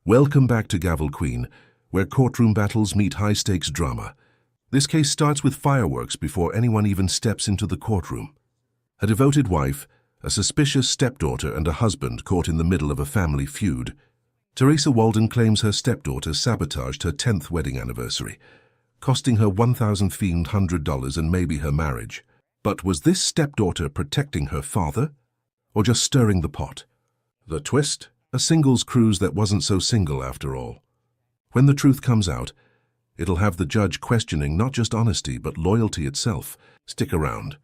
Welcome back to Gavel Queen, where courtroom battles meet high-stakes drama. This case starts with fireworks before anyone even steps into the courtroom. A devoted wife, a suspicious stepdaughter, and a husband caught in the middle of a family feud. Teresa claims her stepdaughter sabotaged her 10th wedding anniversary, costing her $1,500 and maybe her marriage. But was this stepdaughter protecting her father, or just stirring the pot? The twist? A singles cruise that wasn't so single after all. When the truth comes out, it'll have the judge questioning not just honesty but loyalty itself. Stick around,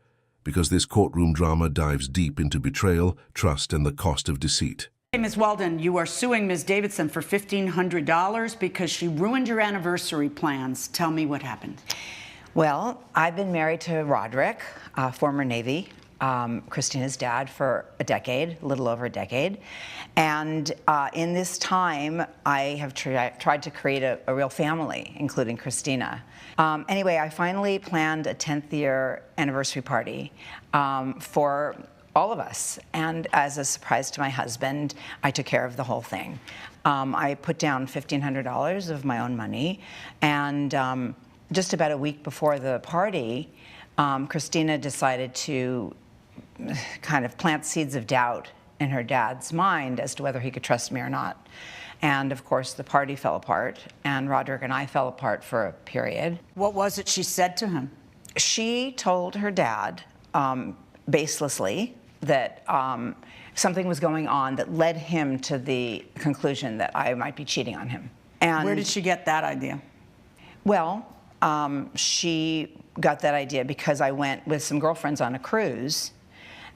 because this courtroom drama dives deep into betrayal, trust, and the cost of deceit. Hey, Ms. Weldon, you are suing Ms. Davidson for $1,500 because she ruined your anniversary plans. Tell me what happened. Well, I've been married to Roderick, former Navy, Christina's dad, for a little over a decade. And in this time, I have tried to create a real family, including Christina. Anyway, I finally planned a 10th year anniversary party for all of us. And as a surprise to my husband, I took care of the whole thing. I put down $1,500 of my own money. And just about a week before the party, Christina decided to kind of plant seeds of doubt in her dad's mind as to whether he could trust me or not. And of course, the party fell apart, and Roderick and I fell apart for a period. What was it she said to him? She told her dad, baselessly, that something was going on that led him to the conclusion that I might be cheating on him. And where did she get that idea? Well, she got that idea because I went with some girlfriends on a cruise,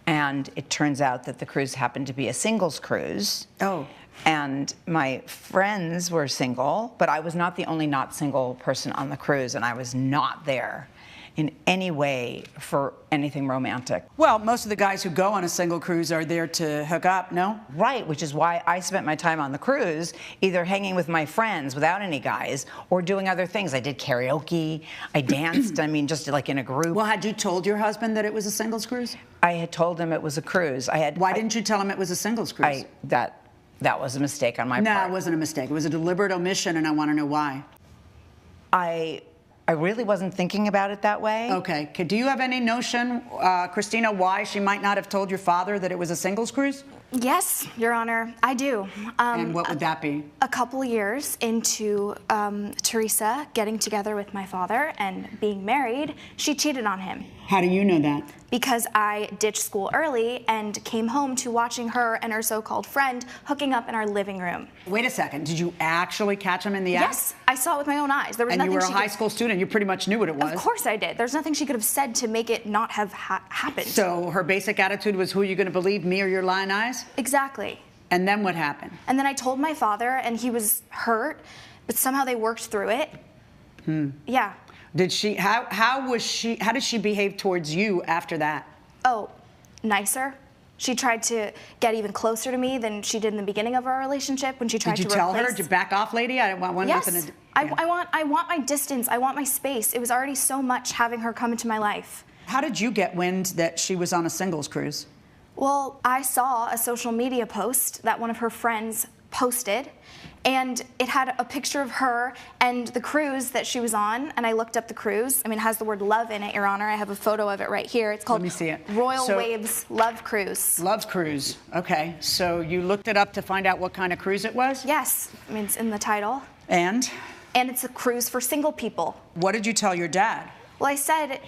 and it turns out that the cruise happened to be a singles cruise. Oh. And my friends were single, but I was not the only not single person on the cruise, and I was not there in any way for anything romantic. Well, most of the guys who go on a single cruise are there to hook up, no? Right, which is why I spent my time on the cruise either hanging with my friends without any guys or doing other things. I did karaoke, I danced, I mean, just like in a group. Well, had you told your husband that it was a singles cruise? I had told him it was a cruise. Why didn't you tell him it was a singles cruise? That was a mistake on my part. No, it wasn't a mistake. It was a deliberate omission, and I want to know why. I really wasn't thinking about it that way. Okay. Do you have any notion, Christina, why she might not have told your father that it was a singles cruise? Yes, Your Honor, I do. And what would that be? A couple years into Teresa getting together with my father and being married, she cheated on him. How do you know that? Because I ditched school early and came home to watching her and her so-called friend hooking up in our living room. Wait a second. Did you actually catch him in the act? Yes, I saw it with my own eyes. There was and nothing you were a she high school student. You pretty much knew what it was. Of course I did. There's nothing she could have said to make it not have happened. So her basic attitude was, who are you going to believe, me or your lying eyes? Exactly. And then what happened? And then I told my father, and he was hurt, but somehow they worked through it. Yeah. Did she? How did she behave towards you after that? Oh, nicer. She tried to get even closer to me than she did in the beginning of our relationship when she tried to Did you tell her to back off, lady? I want one. Yes. I want my distance. I want my space. It was already so much having her come into my life. How did you get wind that she was on a singles cruise? Well, I saw a social media post that one of her friends posted, and it had a picture of her and the cruise that she was on, and I looked up the cruise. I mean, it has the word love in it, Your Honor. I have a photo of it right here. It's called Let me see it. Royal Waves Love Cruise. Love Cruise. Okay, so you looked it up to find out what kind of cruise it was? Yes, I mean, it's in the title. And? And it's a cruise for single people. What did you tell your dad? Well, I said,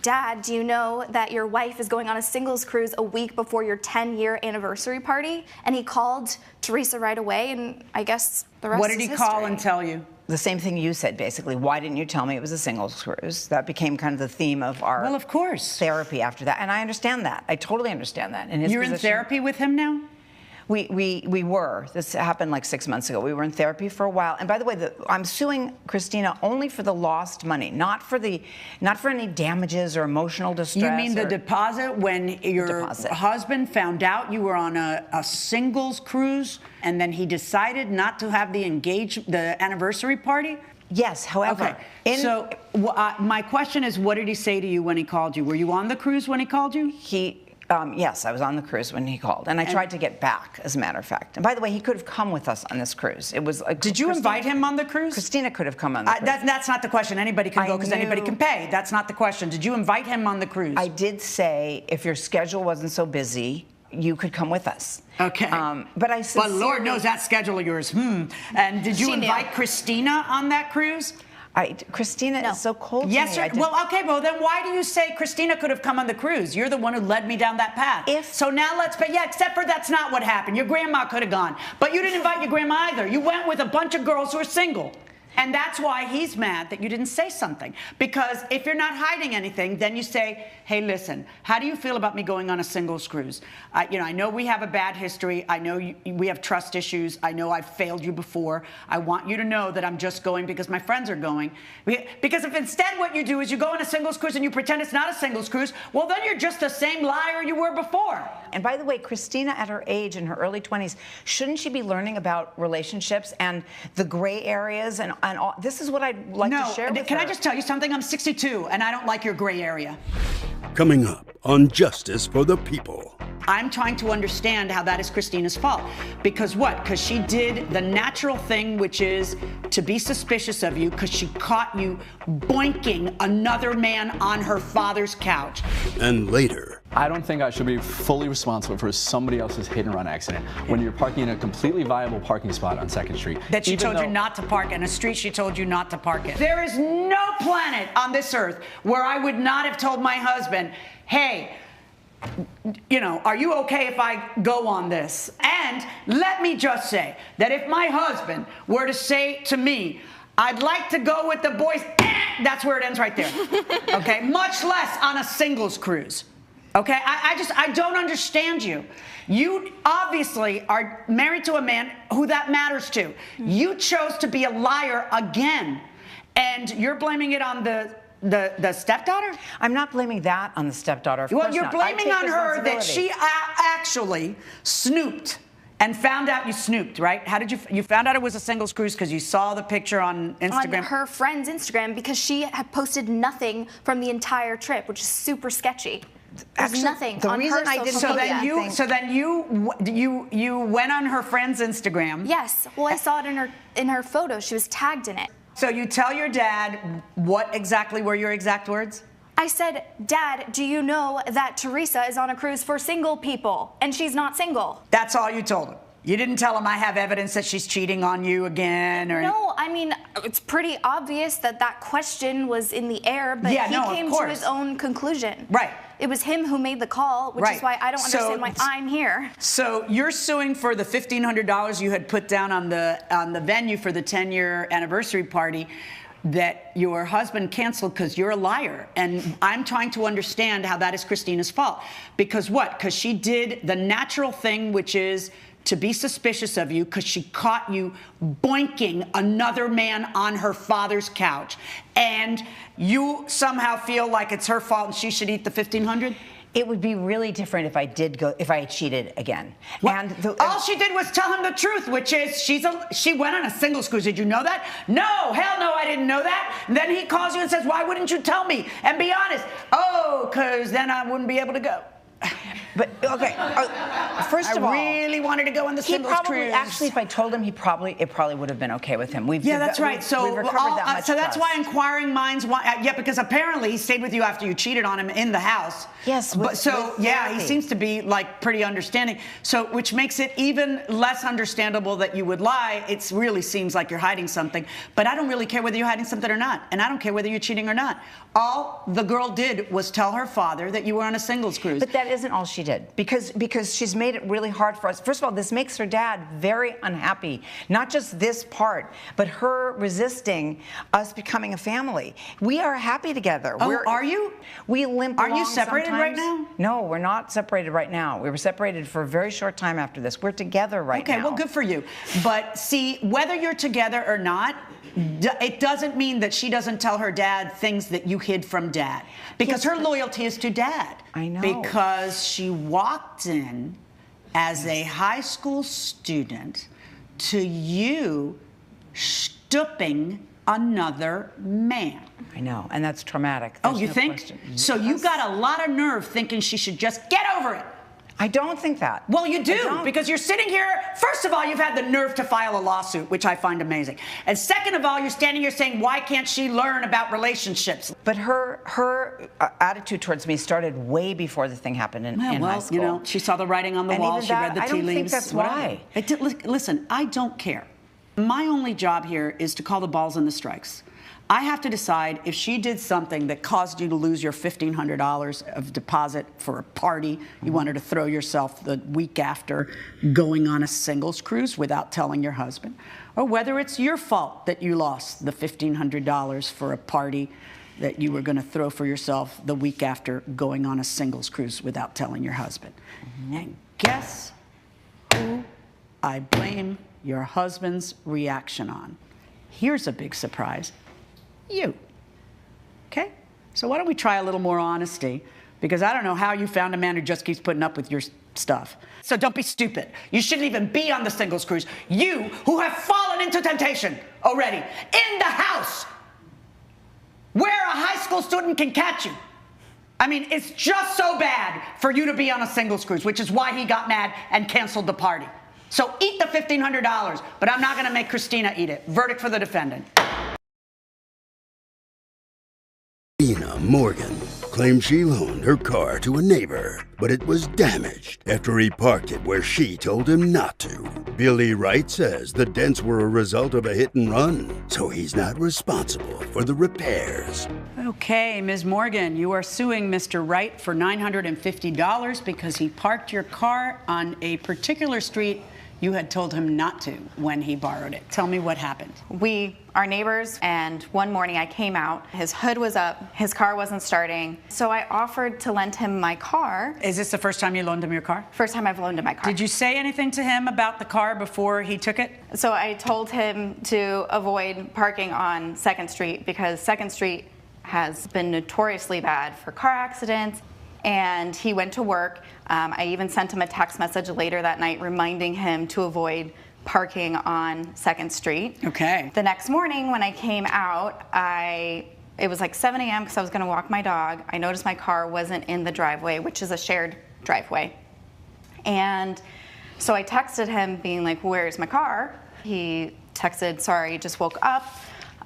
Dad, do you know that your wife is going on a singles cruise a week before your 10-year anniversary party? And he called Teresa right away, and I guess the rest is history. What did he call and tell you? The same thing you said, basically. Why didn't you tell me it was a singles cruise? That became kind of the theme of our well, of course. Therapy after that. And I understand that. I totally understand that. In his You're in therapy with him now? We were. This happened like 6 months ago. We were in therapy for a while. And by the way, I'm suing Christina only for the lost money, not for any damages or emotional distress. You mean the deposit when your husband found out you were on a singles cruise, and then he decided not to have the anniversary party? Yes, however. Okay. My question is, what did he say to you when he called you? Were you on the cruise when he called you? Yes, I was on the cruise when he called, and I tried to get back, as a matter of fact. And by the way, he could have come with us on this cruise. It was. Did you invite him on the cruise? Christina could have come on the cruise. That's not the question. Anybody can go because anybody can pay. That's not the question. Did you invite him on the cruise? I did say if your schedule wasn't so busy, you could come with us. Okay. But I sincerely... But Lord knows that schedule of yours. And did you invite Christina on that cruise? Christina is so cold yes, to me. Well, okay, well, then why do you say Christina could have come on the cruise? You're the one who led me down that path. So now except for that's not what happened. Your grandma could have gone. But you didn't invite your grandma either. You went with a bunch of girls who are single. And that's why he's mad that you didn't say something. Because if you're not hiding anything, then you say, hey, listen, how do you feel about me going on a singles cruise? I know we have a bad history. I know we have trust issues. I know I've failed you before. I want you to know that I'm just going because my friends are going. Because if instead what you do is you go on a singles cruise and you pretend it's not a singles cruise, well, then you're just the same liar you were before. And by the way, Christina, at her age, in her early 20s, shouldn't she be learning about relationships and the gray areas and all? This is what I'd like to share with her. Can I just tell you something? I'm 62, and I don't like your gray area. Coming up on Justice for the People. I'm trying to understand how that is Christina's fault. Because what? Because she did the natural thing, which is to be suspicious of you because she caught you boinking another man on her father's couch. And later. I don't think I should be fully responsible for somebody else's hit and run accident when you're parking in a completely viable parking spot on 2nd Street. That she told you not to park in a street she told you not to park in. There is no planet on this earth where I would not have told my husband, hey, are you okay if I go on this? And let me just say that if my husband were to say to me, I'd like to go with the boys, that's where it ends right there. Okay? Much less on a singles cruise. Okay? I don't understand you. You obviously are married to a man who that matters to. You chose to be a liar again. And you're blaming it on the stepdaughter? I'm not blaming that on the stepdaughter. Well, you're blaming on her that she actually snooped and found out you snooped, right? How did you found out it was a singles cruise because you saw the picture on Instagram? On her friend's Instagram, because she had posted nothing from the entire trip, which is super sketchy. There's nothing the on reason her I didn't social media. So then you went on her friend's Instagram. Yes. Well, I saw it in her photo. She was tagged in it. So you tell your dad what exactly were your exact words? I said, Dad, do you know that Teresa is on a cruise for single people and she's not single? That's all you told him. You didn't tell him I have evidence that she's cheating on you again, or no? I mean, it's pretty obvious that question was in the air, but he came to his own conclusion. Right. It was him who made the call, which is why I don't understand why I'm here. So you're suing for the $1,500 you had put down on the venue for the 10-year anniversary party that your husband canceled because you're a liar. And I'm trying to understand how that is Christina's fault. Because what? Because she did the natural thing, which is to be suspicious of you because she caught you boinking another man on her father's couch. And you somehow feel like it's her fault and she should eat the $1,500? It would be really different if I cheated again. Well, and all she did was tell him the truth, which is she went on a singles cruise. Did you know that? No, hell no, I didn't know that. And then he calls you and says, why wouldn't you tell me? And be honest. Oh, because then I wouldn't be able to go. But okay, first of all, I really wanted to go on the singles cruise. Actually, if I told him, it probably would have been okay with him. That's right. So we've recovered that much so that's trust. why inquiring minds want. Because apparently he stayed with you after you cheated on him in the house. Yes. He seems to be like pretty understanding. So which makes it even less understandable that you would lie. It really seems like you're hiding something. But I don't really care whether you're hiding something or not, and I don't care whether you're cheating or not. All the girl did was tell her father that you were on a singles cruise. But that isn't all she did, because she's made it really hard for us. First of all, this makes her dad very unhappy. Not just this part, but her resisting us becoming a family. We are happy together. Oh, are you? We limp along. Are you separated sometimes. right now? No, we're not separated right now. We were separated for a very short time after this. We're together right now. Okay, well, good for you. But see, whether you're together or not, it doesn't mean that she doesn't tell her dad things that you hid from dad. Because her loyalty is to dad. I know. Because she walked in as a high school student to you stooping another man. I know, and that's traumatic. Oh, There's you no think? question. So you got a lot of nerve thinking she should just get over it. I don't think that. Well, you I do, don't. because you're sitting here. First of all, you've had the nerve to file a lawsuit, which I find amazing. And second of all, you're standing here saying, why can't she learn about relationships? But her attitude towards me started way before the thing happened in high school. You know, she saw the writing on the And wall. even She that, read the tea I don't think leaves. that's whatever. why. Listen, I don't care. My only job here is to call the balls and the strikes. I have to decide if she did something that caused you to lose your $1,500 of deposit for a party you wanted to throw yourself the week after going on a singles cruise without telling your husband, or whether it's your fault that you lost the $1,500 for a party that you were going to throw for yourself the week after going on a singles cruise without telling your husband. And guess who I blame your husband's reaction on? Here's a big surprise. You. Okay? So why don't we try a little more honesty? Because I don't know how you found a man who just keeps putting up with your stuff. So don't be stupid. You shouldn't even be on the singles cruise. You who have fallen into temptation already in the house where a high school student can catch you. I mean, it's just so bad for you to be on a singles cruise, which is why he got mad and canceled the party. So eat the $1,500, but I'm not going to make Christina eat it. Verdict for the defendant. Lena Morgan claims she loaned her car to a neighbor, but it was damaged after he parked it where she told him not to. Billy Wright says the dents were a result of a hit and run, so he's not responsible for the repairs. Okay, Ms. Morgan, you are suing Mr. Wright for $950 because he parked your car on a particular street you had told him not to when he borrowed it. Tell me what happened. We are neighbors, and one morning I came out. His hood was up. His car wasn't starting. So I offered to lend him my car. Is this the first time you loaned him your car? First time I've loaned him my car. Did you say anything to him about the car before he took it? So I told him to avoid parking on 2nd Street because 2nd Street has been notoriously bad for car accidents. And he went to work. I even sent him a text message later that night reminding him to avoid parking on 2nd Street. Okay. The next morning when I came out, it was like 7 a.m. because I was going to walk my dog. I noticed my car wasn't in the driveway, which is a shared driveway. And so I texted him being like, where's my car? He texted, sorry, just woke up,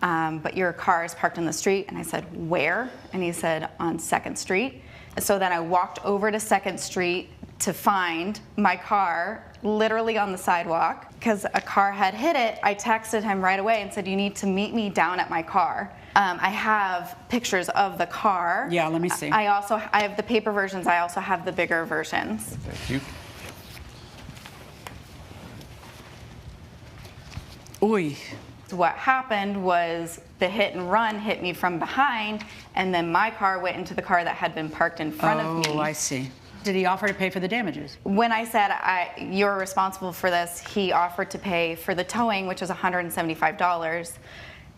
but your car is parked in the street. And I said, where? And he said, on 2nd Street. So then I walked over to 2nd Street to find my car literally on the sidewalk because a car had hit it. I texted him right away and said, you need to meet me down at my car. I have pictures of the car. Yeah, let me see. I have the paper versions. I also have the bigger versions. Thank you. Oy. What happened was the hit and run hit me from behind, and then my car went into the car that had been parked in front of me. Oh, I see. Did he offer to pay for the damages? When I said, you're responsible for this, he offered to pay for the towing, which was $175,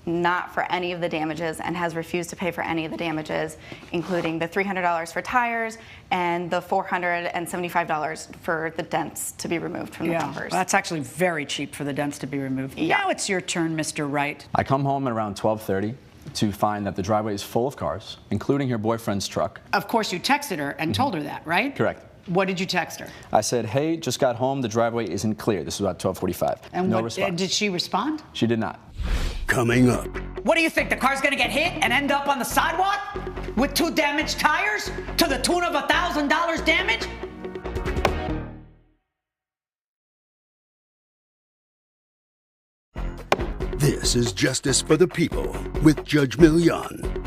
not for any of the damages, and has refused to pay for any of the damages, including the $300 for tires and the $475 for the dents to be removed from the bumpers. Well, that's actually very cheap for the dents to be removed. Yeah. Now it's your turn, Mr. Wright. I come home at around 12:30 to find that the driveway is full of cars, including her boyfriend's truck. Of course, you texted her and told her that, right? Correct. What did you text her? I said, hey, just got home, the driveway isn't clear. This was about 12:45. And no what, response. did she respond? She did not. Coming up, What do you think? The car's gonna get hit and end up on the sidewalk with 2 damaged tires to the tune of $1,000 damage? this is Justice for the People with Judge Millian.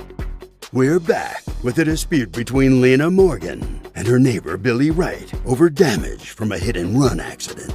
We're back with a dispute between Lena Morgan and her neighbor Billy Wright over damage from a hit-and-run accident.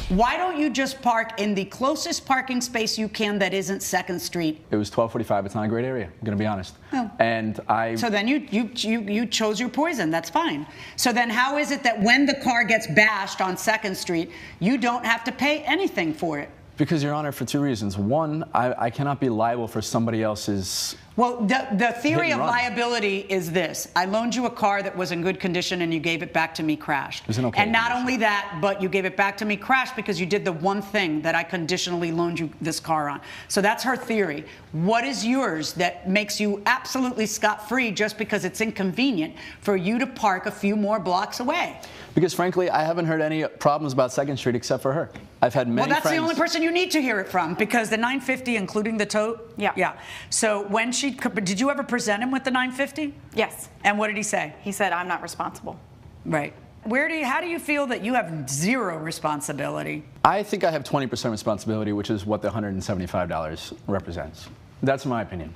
Why don't you just park in the closest parking space you can that isn't 2nd Street? It was 12:45. It's not a great area, I'm going to be honest. Oh. And So then you chose your poison. That's fine. So then how is it that when the car gets bashed on 2nd Street, you don't have to pay anything for it? Because, Your Honor, for two reasons. One, I cannot be liable for somebody else's. Well, the theory Hit of and run. liability is this. I loaned you a car that was in good condition and you gave it back to me crashed. It was in okay and not condition. only that, but you gave it back to me crashed because you did the one thing that I conditionally loaned you this car on. So that's her theory. What is yours that makes you absolutely scot-free just because it's inconvenient for you to park a few more blocks away? Because, frankly, I haven't heard any problems about 2nd Street except for her. I've had many Well, that's friends. the only person you need to hear it from, because the 950, including the tote. Yeah. Yeah. So when did you ever present him with the 950? Yes. And what did he say? He said, I'm not responsible. Right. How do you feel that you have zero responsibility? I think I have 20% responsibility, which is what the $175 represents. That's my opinion.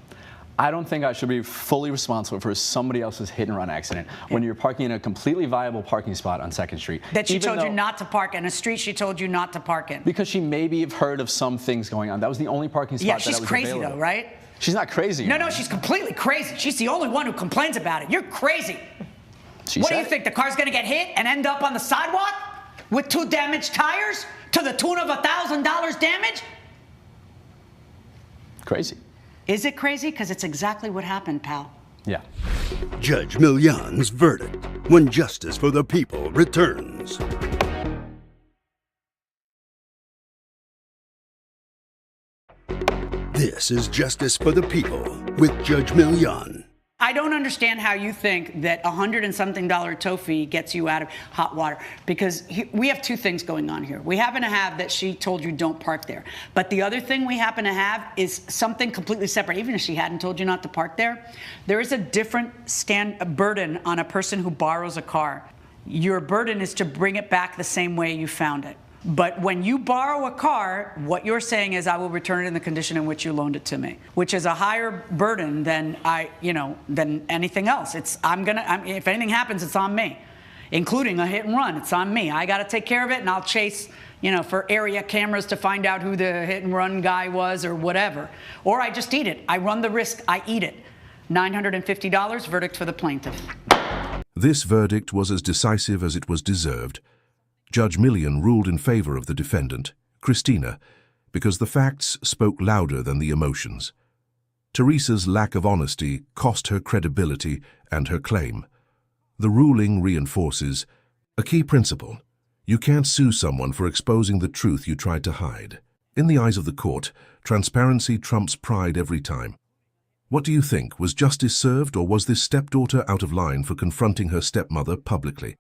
I don't think I should be fully responsible for somebody else's hit and run accident when you're parking in a completely viable parking spot on 2nd Street. That she even told you though- not to park in a street she told you not to park in. Because she maybe have heard of some things going on. That was the only parking spot Yeah, that she's was crazy available. though, right? She's not crazy. No, she's completely crazy. She's the only one who complains about it. You're crazy. She What said do you it. think? The car's gonna get hit and end up on the sidewalk with 2 damaged tires to the tune of $1,000 damage? Crazy. Is it crazy? Because it's exactly what happened, pal. Yeah. Judge Million's verdict when justice for the people returns. This is Justice for the People with Judge Million. I don't understand how you think that $100 and something tow fee gets you out of hot water, because we have two things going on here. We happen to have that she told you don't park there. But the other thing we happen to have is something completely separate. Even if she hadn't told you not to park there, there is a different burden on a person who borrows a car. Your burden is to bring it back the same way you found it. But when you borrow a car, what you're saying is, I will return it in the condition in which you loaned it to me, which is a higher burden than than anything else. If anything happens, it's on me, including a hit and run. It's on me. I got to take care of it, and I'll chase, for area cameras to find out who the hit and run guy was or whatever. Or I just eat it. I run the risk. I eat it. $950, verdict for the plaintiff. This verdict was as decisive as it was deserved. Judge Million ruled in favor of the defendant, Christina, because the facts spoke louder than the emotions. Teresa's lack of honesty cost her credibility and her claim. The ruling reinforces a key principle. You can't sue someone for exposing the truth you tried to hide. In the eyes of the court, transparency trumps pride every time. What do you think? Was justice served, or was this stepdaughter out of line for confronting her stepmother publicly?